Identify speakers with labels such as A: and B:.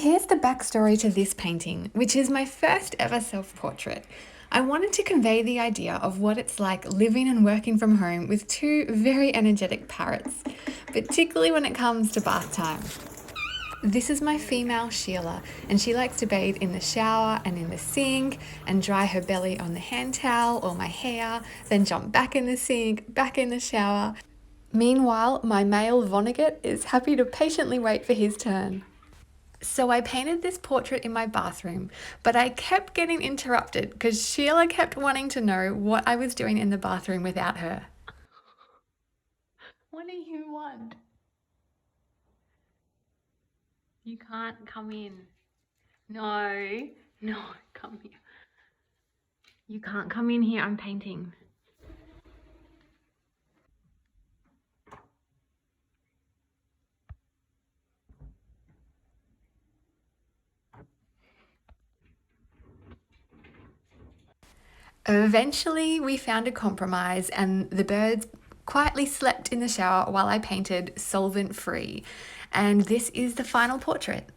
A: Here's the backstory to this painting, which is my first ever self-portrait. I wanted to convey the idea of what it's like living and working from home with two very energetic parrots, particularly when it comes to bath time. This is my female Sheila, and she likes to bathe in the shower and in the sink and dry her belly on the hand towel or my hair, then jump back in the sink, back in the shower. Meanwhile, my male Vonnegut is happy to patiently wait for his turn. So I painted this portrait in my bathroom, but I kept getting interrupted because Sheila kept wanting to know what I was doing in the bathroom without her. What do you want? You can't come in. No, no, come here. You can't come in here, I'm painting. Eventually, we found a compromise, and the birds quietly slept in the shower while I painted solvent free. And this is the final portrait.